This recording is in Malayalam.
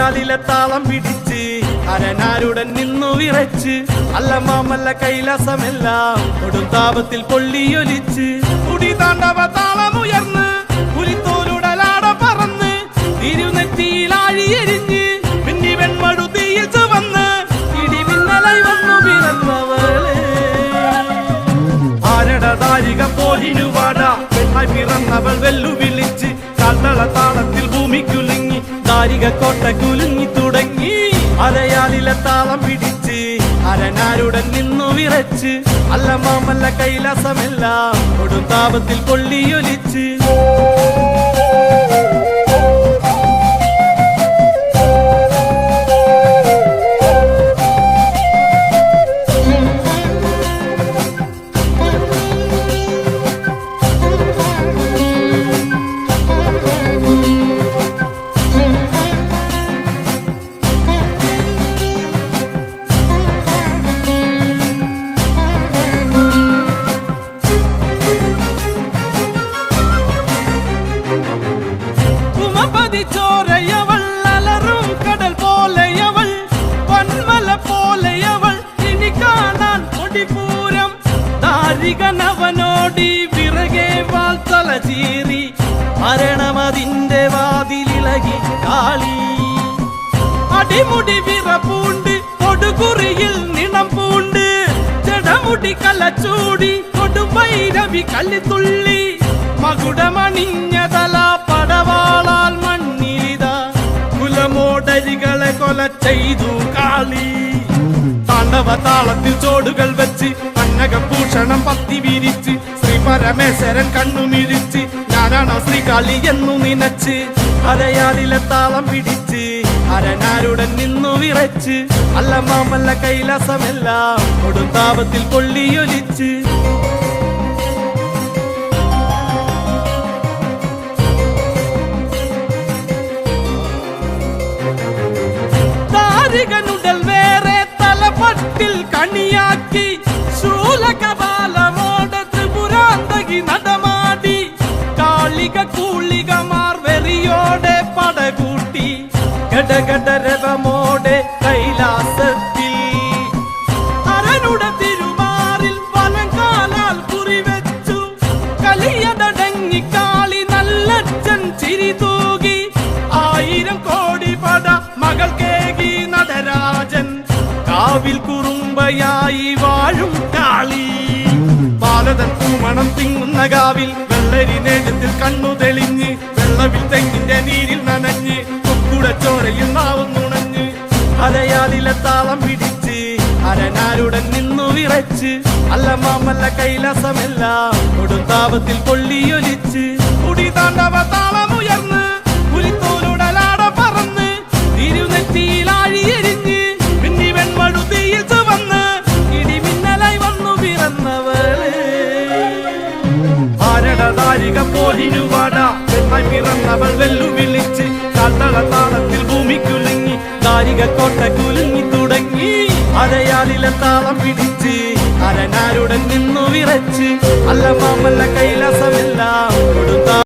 അരയാലിലെ താളം പിടിച്ച് അരനാരുടൻ നിന്നു വിറച്ച് അല്ല മാമല്ല കൈലാസമെല്ലാം കൊടുങ്കാപത്തിൽ പൊള്ളിയൊലിച്ച് കുടി താണ്ടവ താളമുയർന്ന് പുലിത്തോലുടലാട പറന്ന് തിരുനെറ്റിയിലാഴിയെരിഞ്ഞ് മിന്നി വെൺമടുതിയിൽ ചുവന്ന് ഇടിമിന്നലായി വന്നു പിറന്നവളെ ആരടതാരിക പോലിനുവാട പെണ്ണായി പിറന്നവൾ വെല്ലുവിളിച്ച് കാൽത്തള താളത്തിൽ ഭൂമി കുലുങ്ങി ദാരിക കോട്ട കുലുങ്ങി തുടങ്ങി അരയാലിലെ താളം പിടിച്ച് അരനാരുടൻ നിന്നു വിറച്ച് അല്ല മാമല്ല കൈലാസമെല്ലാം കൊടുങ്കാപത്തിൽ പൊള്ളിയൊലിച്ച് ചോരയവൾ അലറും കടൽ പോലെയവൾ വന്മല പോലെയവൾ ഇനി കാണാൻ കൊടിപൂരം ദാരികനവനോടി വിറകെ വാൾ തല ചീറി മരണമതിന്റെ വാതിലിളകി കാളി അടിമുടി വിറപ്പൂണ്ട് കൊടുകുറിയിൽ നിണം പൂണ്ട് ജടമുടി കലച്ചൂടി കൊടുവൈരവി കല്ലിത്തുള്ളി മകുടമണിഞ്ഞതല പടവാളാൽ മണ്ണിലിത കുലമോടരികളെ കൊല ചെയ്തു കാളി താണ്ഡവ താളത്തിൽ ചോടുകൾ വെച്ച് പന്നകഭൂഷണം പത്തി വിരിച്ച് ശ്രീ പരമേശ്വരൻ കണ്ണുമിഴിച്ച് ഞാനാണോ ശ്രീകാളി എന്നു നിനച്ച് അരയാലിലെ താളം പിടിച്ച് അരനാരുടൻ നിന്നു വിറച്ച് അല്ല മാമല്ല കൈലാസമെല്ലാം കൊടുങ്കാപത്തിൽ പൊള്ളിയൊലിച്ച് ുടൽ വേറെ തലപട്ടിൽ കണിയാക്കി ശൂലകപാലമോടെ ത്രിപുരാന്തകി നടമാടി കാളിക കൂളികമാർ വെറിയോടെ പടകൂട്ടി ഘടഘടരവമോടെ കൈലാസത്തിൽ അരനുടെ തിരുമാറിൽ വലങ്കാലാൽ കുറിവെച്ചു കലിയതടങ്ങി കാളി നല്ലച്ഛൻ ചിരി തൂകി 1000 കോടി പട മകൾ കേകി നടരാജൻ കാവിൽ കുറുമ്പയായി വാഴും കാളി ബാലതൻ പൂമണം തിങ്ങുന്ന കാവിൽ വെള്ളരി നേരത്തിൽ കണ്ണു തെളിഞ്ഞ് വെള്ളവിൽ തെങ്ങിന്റെ നീരിൽ നനഞ്ഞ് കൊക്കുട ചോരയിൽ നാവും നുണഞ്ഞ് അരയാലിലെ താളം പിടിച്ച് അരനാരുടൻ നിന്നു വിറച്ച് അല്ല മാമല്ല കൈലാസമെല്ലാം കൊടുങ്കാപത്തിൽ പൊള്ളിയൊലിച്ച് കുടി താണ്ടവ താളമുയർന്ന് പുലിത്തോലുടലാട പറന്ന് തിരുനെറ്റിയിലാഴിയെരിഞ്ഞ് മിന്നി വെൺമടുതിയിൽ ചുവന്ന് ഇടിമിന്നലായി വന്നു പിറന്നവളെ ആരടതാരിക പോലിനുവാട പെണ്ണായി പിറന്നവൾ വെല്ലുവിളിച്ച് കാൽത്തള താളത്തിൽ ഭൂമി കുലുങ്ങി ദാരിക കോട്ട കുലുങ്ങി തുടങ്ങി അരയാലിലെ താളം പിടിച്ച് അരനാരുടൻ നിന്നു വിറച്ച് അല്ല മാമല്ല കൈലാസമെല്ലാം കൊടുങ്കാ